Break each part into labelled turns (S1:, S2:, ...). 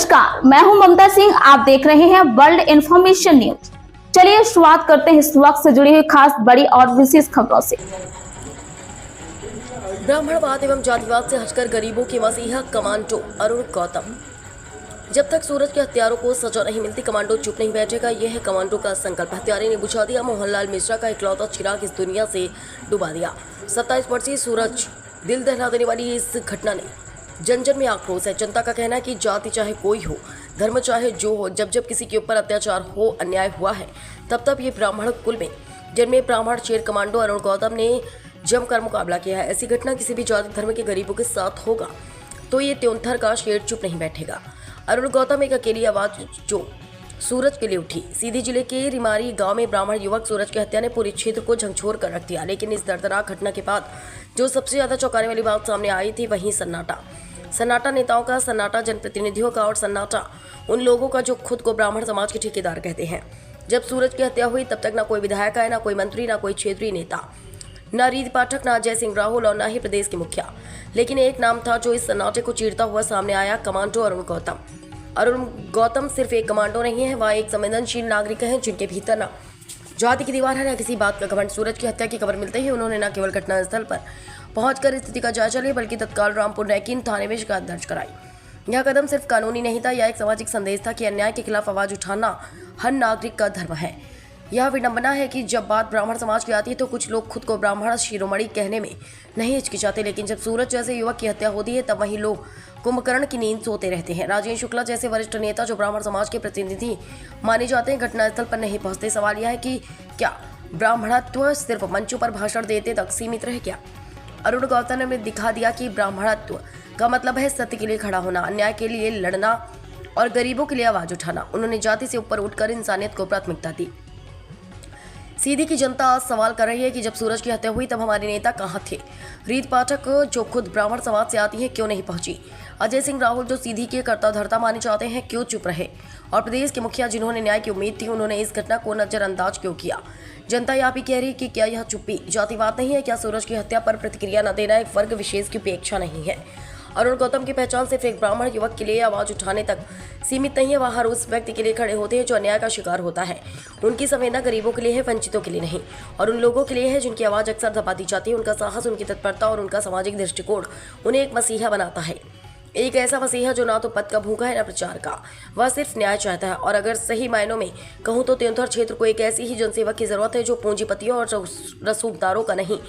S1: नमस्कार, मैं हूं ममता सिंह। आप देख रहे हैं वर्ल्ड इंफॉर्मेशन न्यूज। चलिए शुरुआत करते हैं इस वक्त से जुड़ी हुई खास बड़ी और विशेष खबरों से।
S2: ब्राह्मणवाद एवं जातिवाद से हटकर गरीबों के मसीहा कमांडो अरुण गौतम। जब तक सूरज के हत्यारों को सजा नहीं मिलती, कमांडो चुप नहीं बैठेगा। यह है कमांडो का संकल्प। हत्यारे ने बुझा दिया मोहनलाल मिश्रा का इकलौता चिराग, इस दुनिया से डुबा दिया। 27 वर्षीय सूरज, दिल दहला देने वाली इस घटना ने जन जन में आक्रोश है। जनता का कहना है कि जाति चाहे कोई हो, धर्म चाहे जो हो, जब जब किसी के ऊपर अत्याचार हो, अन्याय हुआ है, तब तब ये ब्राह्मण कुल में जन्मे ब्राह्मण शेर कमांडो अरुण गौतम ने जमकर मुकाबला किया है। ऐसी घटना किसी भी जाति धर्म के गरीबों के साथ होगा तो ये त्योंथर का शेर चुप नहीं बैठेगा। अरुण गौतम एक अकेली आवाज जो सूरज के लिए उठी। सीधी जिले के रिमारी गांव में ब्राह्मण युवक सूरज की हत्या ने पूरे क्षेत्र को झकझोर कर रख दिया। लेकिन इस दर्दनाक घटना के बाद जो सबसे ज्यादा चौंकाने वाली बात सामने आई थी, वहीं सन्नाटा नेताओं का, सन्नाटा जनप्रतिनिधियों का और सन्नाटा उन लोगों का जो खुद को ब्राह्मण समाज के ठेकेदार कहते हैं। जब सूरज की हत्या हुई तब तक ना कोई विधायक है, ना कोई मंत्री, ना कोई क्षेत्रीय नेता, ना रीत पाठक, ना अजय सिंह राहुल और ना ही प्रदेश के मुखिया। लेकिन एक नाम था जो इस सन्नाटे को चीरता हुआ सामने आया, कमांडो अरुण गौतम। अरुण गौतम सिर्फ एक कमांडो नहीं है, वह एक संवेदनशील नागरिक है जिनके भीतर ना जाति की दीवार है, ना किसी बात का घमंड। सूरज की हत्या की खबर मिलते ही उन्होंने न केवल घटनास्थल पर पहुंचकर स्थिति का जायजा लिया, बल्कि तत्काल रामपुर नैकीन थाने में शिकायत दर्ज कराई। यह कदम सिर्फ कानूनी नहीं था, यह एक सामाजिक संदेश था कि अन्याय के खिलाफ आवाज उठाना हर नागरिक का धर्म है। यह विडंबना है कि जब बात ब्राह्मण समाज की आती है तो कुछ लोग खुद को ब्राह्मण शिरोमणि कहने में नहीं हिचकिचाते, लेकिन जब सूरज जैसे युवक की हत्या होती है तब वही लोग कुंभकर्ण की नींद सोते रहते हैं। राजेंद्र शुक्ला जैसे वरिष्ठ नेता जो ब्राह्मण समाज के प्रतिनिधि माने जाते हैं, घटनास्थल पर नहीं पहुंचते। सवाल यह है कि क्या ब्राह्मणत्व सिर्फ मंचों पर भाषण देते तक सीमित रह गया? अरुण गौतम ने दिखा दिया कि ब्राह्मणत्व का मतलब है सत्य के लिए खड़ा होना, अन्याय के लिए लड़ना और गरीबों के लिए आवाज उठाना। उन्होंने जाति से ऊपर उठकर इंसानियत को प्राथमिकता दी। सीधी की जनता आज सवाल कर रही है कि जब सूरज की हत्या हुई तब हमारे नेता कहां थे? रीत पाठक जो खुद ब्राह्मण समाज से आती है क्यों नहीं पहुंची? अजय सिंह राहुल जो सीधी के कर्ता धर्ता माने जाते हैं क्यों चुप रहे? और प्रदेश के मुखिया जिन्होंने न्याय की उम्मीद थी, उन्होंने इस घटना को नजरअंदाज क्यों किया? जनता यह भी कह रही है कि क्या यह चुप्पी जातिवाद नहीं है? क्या सूरज की हत्या पर प्रतिक्रिया न देना एक वर्ग विशेष की उपेक्षा नहीं है? अरुण गौतम की पहचान सिर्फ एक ब्राह्मण युवक के लिए आवाज उठाने तक सीमित नहीं है, वह हर उस व्यक्ति के लिए खड़े होते हैं जो अन्याय का शिकार होता है। उनकी संवेदना गरीबों के लिए है, वंचितों के लिए नहीं, और उन लोगों के लिए है जिनकी आवाज अक्सर दबा दी जाती है। उनका साहस, उनकी तत्परता और उनका सामाजिक दृष्टिकोण उन्हें एक मसीहा बनाता है। एक ऐसा मसीहा जो ना तो पद का भूखा है, ना प्रचार का। वह सिर्फ न्याय चाहता है। और अगर सही मायनों में कहूँ तो त्योंथर क्षेत्र को एक ऐसी ही जनसेवक की जरूरत है जो पूंजीपतियों और रसूखदारों का नहीं,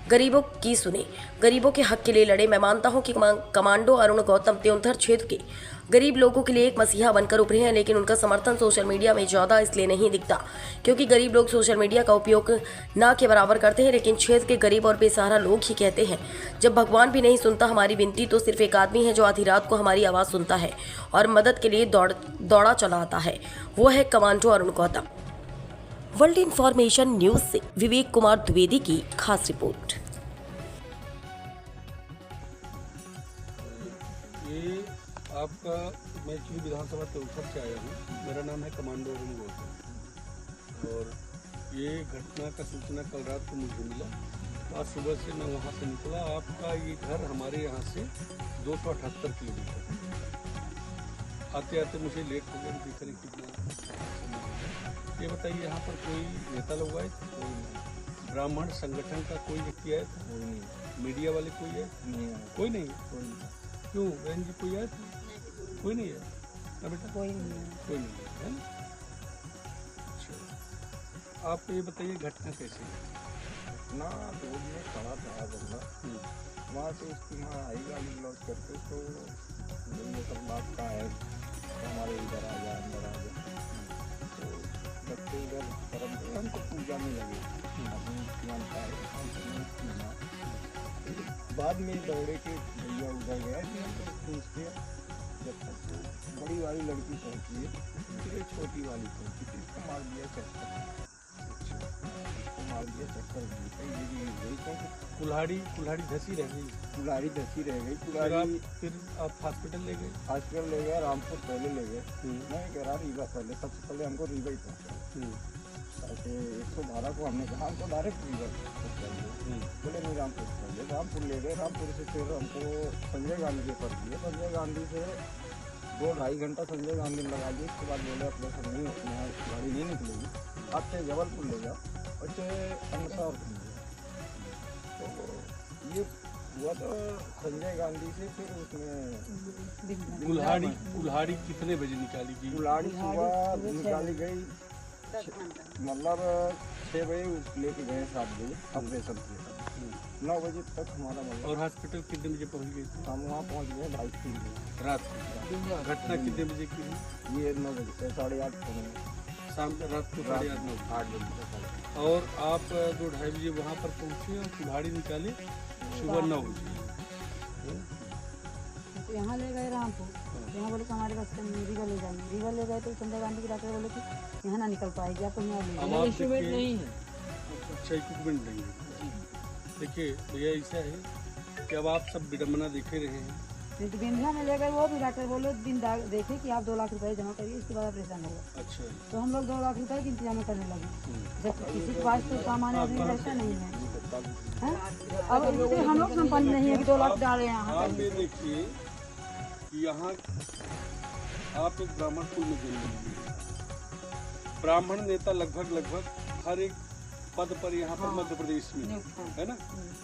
S2: गरीबों की सुने, गरीबों के हक के लिए लड़े। मैं मानता हूँ कि कमांडो अरुण गौतम त्योंथर क्षेत्र के गरीब लोगों के लिए एक मसीहा बनकर उभरे हैं, लेकिन उनका समर्थन सोशल मीडिया में ज़्यादा इसलिए नहीं दिखता क्योंकि गरीब लोग सोशल मीडिया का उपयोग ना के बराबर करते हैं। लेकिन क्षेत्र के गरीब और बेसहारा लोग ही कहते हैं, जब भगवान भी नहीं सुनता हमारी विनती तो सिर्फ एक आदमी है जो आधी रात को हमारी आवाज़ सुनता है और मदद के लिए दौड़ा चला आता है, वो है commando Arun Gautam. World information news से विवेक कुमार द्विवेदी की खास रिपोर्ट।
S3: आपका मैं एक्चुअली विधानसभा त्योंथर से आया हूँ। मेरा नाम है कमांडो अरुण गौतम और ये घटना का सूचना कल रात को मुझे मिला। आज सुबह से मैं वहाँ से निकला। आपका ये घर हमारे यहाँ से 278 किलोमीटर, आते आते मुझे लेट हो गया। करीब कितना ये बताइए, यहाँ पर कोई नेता लोग आए? ब्राह्मण संगठन का कोई व्यक्ति आया था? कोई नहीं। मीडिया वाले कोई है? कोई नहीं। क्यों बहन जी, कोई आया था? कोई नहीं है ना बेटा? कोई नहीं है। कोई नहीं है ना? अच्छा, आप ये बताइए घटना कैसी है?
S4: घटना रोड में खड़ा था बंदा, वहाँ से उसकी माँ आई गाड़ी लॉस करके, तो ये सब बात का है हमारे इधर आ जा, अंदर आ जा। तो बच्चे इधर तरफ गए, हमको पूजा में लगे मानता है। बाद में दौड़े के भैया उधर गया कि हमको पूछ दिया। जब तक बड़ी वाली लड़की पहुंची है, फिर छोटी वाली पहुंची थी, इसको मार दिया चक्कर। इसको मार दिया चक्कर
S3: कुल्हाड़ी धसी रह गई।
S4: कुल्हाड़ी धसी रह गई।
S3: फिर आप हॉस्पिटल ले गए?
S4: हॉस्पिटल ले गए, रामपुर पहले ले गए। मैं कह रहा रीवा पहले, सबसे पहले हमको रीवा ही पहुँचा। ऐसे 112 को हमने कहा हमको डायरेक्ट रीवा पहुँचा। बोले नहीं, रामपुर ले गए। रामपुर से फिर हमको संजय गांधी पर दिए। संजय गांधी से 2-2.5 घंटा संजय गांधी लगा दिए। उसके बाद बोले अपने नहीं यहाँ गाड़ी नहीं निकलेगी, आप चाहे जबलपुर ले जाओ और चाहे अन्यथा और घूम जाओ। तो ये हुआ तो संजय गांधी से। फिर उसमें
S3: कुल्हाड़ी कितने बजे निकाली गई?
S4: कुल्हाड़ी सुबह निकाली गई, मतलब 6 बजे लेके गए, 7 बजे ऑपरेशन किया, 9 बजे तक हमारा मतलब।
S3: और हॉस्पिटल कितने बजे पहुंच गए थे?
S4: हम वहाँ पहुँच गए 2:30-3 बजे
S3: रात को। घटना कितने बजे की हुई?
S4: ये 9 बजे 8:30 बजे
S3: शाम रात को 8:30-9
S4: बजे।
S3: और आप 2-2:30 बजे वहाँ पर पहुँचे और कुल्हाड़ी निकाले सुबह 9 बजे।
S5: तो यहाँ ले गए रामपुर, यहाँ बोले कि हमारे पास रीवा ले जाएंगे। रीवा ले गए तो संजय गांधी के डॉक्टर बोले कि यहाँ ना निकल पाएगी, आपको यहाँ ले जाएंगे।
S3: इंस्ट्रूमेंट नहीं है, अच्छा इक्विपमेंट नहीं है। देखिए भैया ऐसा है कि अब आप सब विडम्बना देखे रहे हैं।
S5: बिंदिया में ले गए, वो भी डॉक्टर बोले दिन देखे कि आप 2 लाख रुपए जमा करिए, इसके बाद ऑपरेशन होगा।
S3: अच्छा,
S5: तो हम लोग 2 लाख रुपए की इंतजाम करने लगे। जब किसी के पास तो सामान अभी ऐसा नहीं है, अब इससे हम लोग संपन्न नहीं है कि 2 लाख डाले यहाँ।
S3: आप ये देखिए कि यहाँ आप एक ब्राह्मण कुल में जन्म लिए, ब्राह्मण नेता लगभग हर एक पद पर यहाँ पर मध्य प्रदेश में है ना।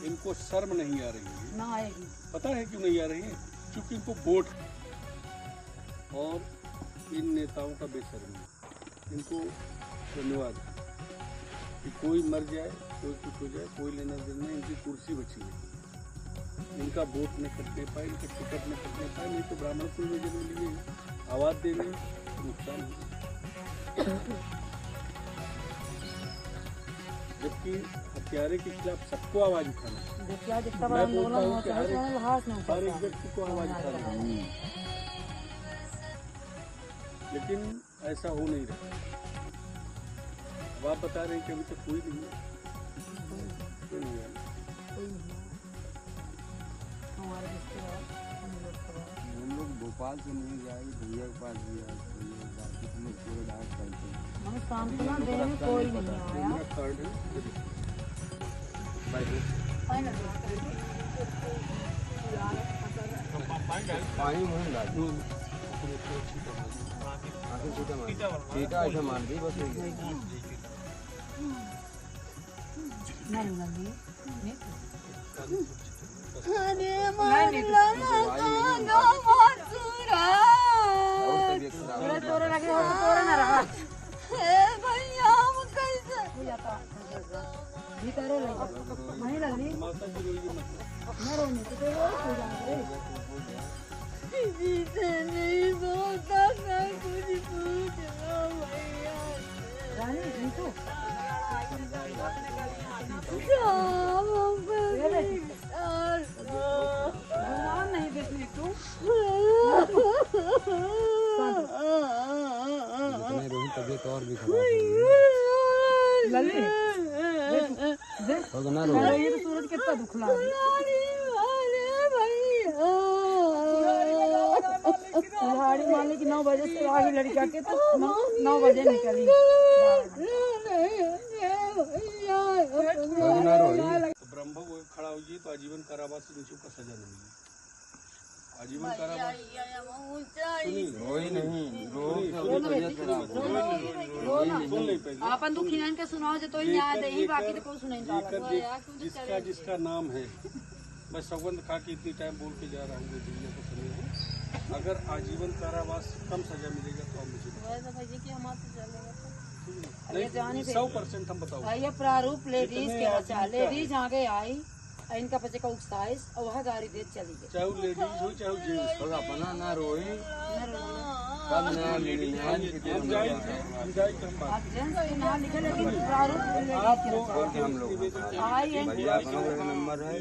S3: इनको शर्म नहीं आ रही है,
S5: ना आएगी।
S3: पता है क्यों नहीं आ रही है? क्योंकि इनको वोट और इन नेताओं का बेशर्मी। इनको धन्यवाद कि कोई मर जाए, कोई कुछ हो जाए, कोई लेना देना नहीं, इनकी कुर्सी बची है। इनका वोट नहीं कटने पाए, इनका टिकट नहीं कटने पाए, नहीं तो ब्राह्मण कुल में जन्म लिए आवाज देने नुकसान हो। जबकि हत्यारे के खिलाफ सबको आवाज उठाना चाहिए। मैं बोलता हूँ कि हर एक व्यक्ति को आवाज उठाना चाहिए, लेकिन ऐसा हो नहीं रहा। अब आप बता रहे हैं कि अभी तक कोई नहीं है, कोई नहीं है।
S4: हम लोग भोपाल से नहीं जाएंगे, भैया के पास भी आए, पूरे डांस करते हैं।
S5: हमें सांत्वना देने में कोई नहीं आया।
S3: कार्ड है
S4: पानी मुँह डाल टीटा ऐसा मार दी बस।
S5: नहीं लग रही
S3: माता जी रोइए मत।
S5: मैं रोने तो हो जाएंगे।
S6: नहीं बोलता मैं कुछ पूछ लो भैया
S5: रानी नीतू भगवान नहीं देखने तू
S4: रोहित तबियत और भी खराब
S5: लल्ली
S4: हो ना।
S5: ये तो सूरज कितना दुखला है। गाड़ी मान ली कि 9 बजे से आगे लड़का के तो 9 बजे निकली।
S3: तो ब्रह्म वो खड़ा हो तो आजीवन कारावास से नीचे का सजा नहीं मिली। आजीवन कारावास
S5: आपन दुखी नहीं के सुनाओ जो तो न्याय दे ही, बाकी तो कोई सुनाई नहीं।
S3: जिसका जिसका नाम है, मैं सौगंध खा के इतनी टाइम बोल के जा रहा हूँ दुनिया को सुनिए। अगर आजीवन कारावास कम सजा मिलेगा तो आप मुझे 100% हम बताओ।
S5: ये प्रारूप लेडीज के बचा, लेडीज आगे आई, इनका बच्चे का 27 और वह गाड़ी दे चली गई।
S3: चाहे वो लेडीज हो चाहे वो जेंट्स हो,
S4: अपना ना रोई
S3: हम जाए हम बात
S5: अब जेंट्स के नाम लिखे लेकिन प्रारूप लेडीज के बचा।
S4: हम लोग
S5: आई
S4: भैया अपना नंबर है,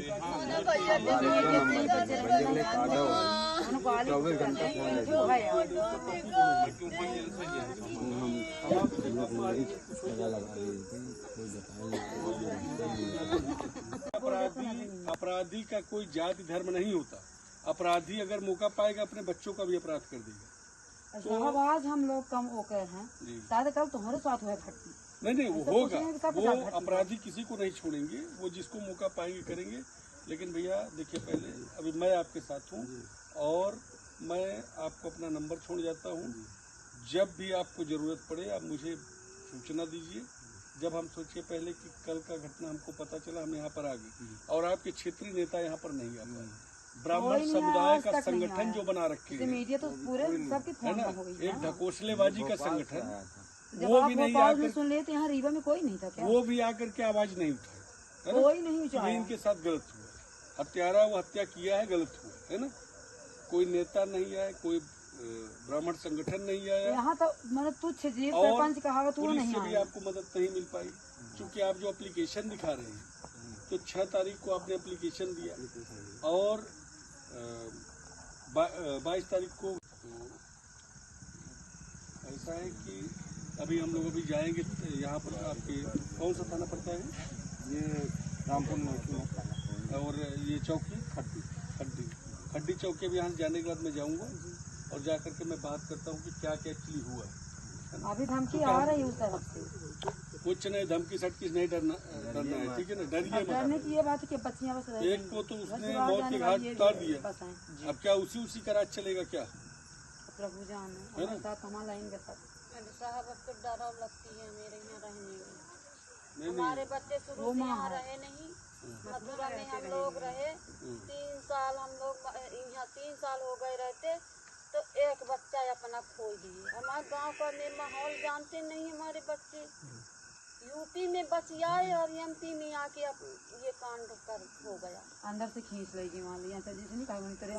S4: 24 घंटा फोन
S3: अपराधी का कोई जाति धर्म नहीं होता। अपराधी अगर मौका पाएगा अपने बच्चों का भी अपराध कर देगा।
S5: शाहबाज हम लोग कम ओकर हैं, शायद कल तुम्हारे साथ हुआ घटती।
S3: नहीं वो होगा, वो अपराधी किसी को नहीं छोड़ेंगे, वो जिसको मौका पाएंगे करेंगे। लेकिन भैया देखिए, पहले अभी मैं आपके साथ हूँ और मैं आपको अपना नंबर छोड़ जाता हूँ। जब भी आपको ज़रूरत पड़े आप मुझे सूचना दीजिए। जब हम सोचे पहले कि कल का घटना हमको पता चला, हम यहाँ पर आ गए और आपके क्षेत्रीय नेता यहाँ पर नहीं आ पाए। ब्राह्मण समुदाय का संगठन जो बना रखे हैं,
S5: मीडिया तो पूरे सबके
S3: है ना, एक ढकोसलेबाजी का संगठन,
S5: जब
S3: वो
S5: आप
S3: भी नहीं
S5: भोपाल
S3: आकर,
S5: में सुन लेते यहाँ रीवा में कोई नहीं था क्या?
S3: वो भी आकर के आवाज नहीं उठाए, है ना?
S5: कोई नहीं
S3: ये
S5: उठाया।
S3: इनके साथ गलत हुआ। हत्यारा वो हत्या किया है, गलत हुआ, है ना। कोई नेता नहीं आया, कोई ब्राह्मण संगठन नहीं आया,
S5: यहाँ तो मतलब तुच्छ जीव
S3: और
S5: सरपंच कहावत वो
S3: पुलिस
S5: नहीं
S3: से भी
S5: आया।
S3: आपको मदद नहीं मिल पाई। क्योंकि आप जो एप्लीकेशन दिखा रहे हैं, तो 6 तारीख को आपने एप्लीकेशन दिया और 22 तारीख को ऐसा है कि अभी हम लोग अभी जाएंगे यहाँ पर। आपके कौन सा थाना पड़ता है?
S4: ये रामपुर में
S3: और ये चौकी खड्डी चौकी। अभी यहाँ से जाने के बाद मैं जाऊँगा और जा करके मैं बात करता हूँ कि क्या क्या एक्चुअली हुआ है।
S5: अभी धमकी आ रही है उस तरफ से।
S3: कुछ नहीं, धमकी सटकी नहीं डरना है, ठीक है ना। डरिए मत।
S5: डरने की ये बात है कि बच्चियां बस रह
S3: एक को तो उसने मौत के घाट उतार दिया, अब क्या उसी का राज चलेगा क्या?
S5: प्रभु जान
S3: है ना?
S5: साथ हमारा लाइन के साथ
S6: साहब अब तो डर लगती है मेरे यहाँ रहने में।
S3: नहीं
S6: हमारे बच्चे शुरू से यहाँ रहे नहीं, मथुरा में हम लोग रहे 3 साल। हम लोग यहाँ 3 साल हो गए रहते, तो एक बच्चा अपना खो दिए। हमारे गांव का में माहौल जानते नहीं हमारे बच्चे। यूपी में बचियाए और एमपी में आके ये कांड कर हो गया।
S5: अंदर से खींच लेगी मान लिया जैसे नहीं कहा तेरे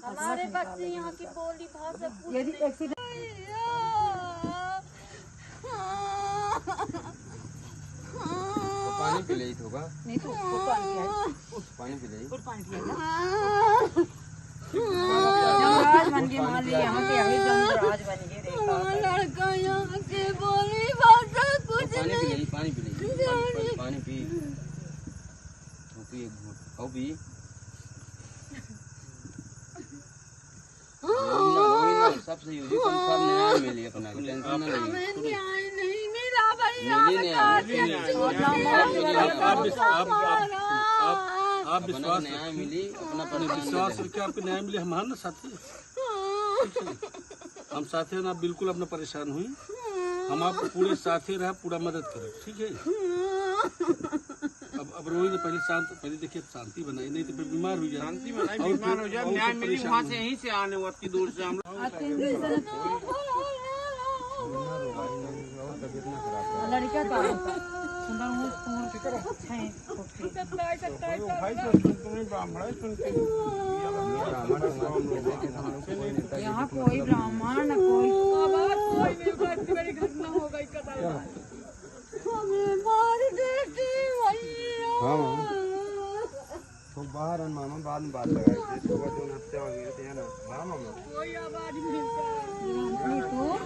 S6: हमारे बच्चे यहाँ की बोली भाषा कुछ
S5: यदि एक्सीडेंट
S4: पानी पी ली होगा,
S5: नहीं तो उसको
S4: पानी पी ली,
S5: पानी पिया जमराज बन गए मान लिया यहाँ के अभी जमराज बन गए।
S6: लड़का यहाँ के बोली भाषा कुछ
S4: पानी
S6: नहीं।
S4: पी ली, पानी पी, एक घूंट खाओ भी। सब सही हो जी, कंफर्म न्याय मिली अपना, टेंशन ना
S6: हमें न्याय नहीं मिला भैया।
S3: आप विश्वास
S4: न्याय मिली अपना
S3: विश्वास रखिए, आपको न्याय मिले। हम हैं ना साथी, हम साथी हैं। आप बिल्कुल अपना परेशान हुई, हम आपको पूरे साथी रहे, पूरा मदद करें, ठीक है। अब रोई तो पहले देखिए शांति बनाई, नहीं तो फिर बीमार हो जाए। शांति बनाई, बीमार हो जाए, न्याय मिली वहाँ से, यहीं से आने वो इतनी दूर से हम
S5: लड़का का यहाँ कोई ब्राह्मण न कोई
S6: घटना हो गई हमें मार देती भैया।
S4: तो बाहर मामा बाद में बात लगाई थी, सुबह जो हत्या हो गई थी ना, हाँ मामा।
S6: कोई आवाज मिलता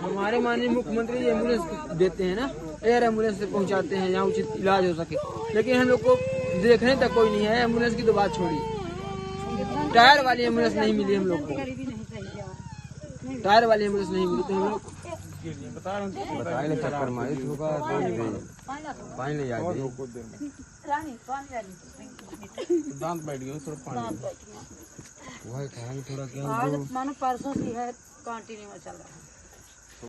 S7: हमारे माननीय मुख्यमंत्री एम्बुलेंस देते हैं ना, एयर एम्बुलेंस से पहुंचाते हैं जहाँ उचित इलाज हो सके, लेकिन हम लोग को देखने तक कोई नहीं है। एम्बुलेंस की तो बात छोड़ी, टायर वाली एम्बुलेंस नहीं मिली हम लोग को, टायर वाली एम्बुलेंस नहीं मिली। तो हम लोग
S4: बताए चक्कर मारी होगा, पानी ले जाए
S3: दांत बैठ गए, थोड़ा पानी
S4: वही कहा थोड़ा क्या
S5: आज मानो परसों से है कंटिन्यू चल रहा है।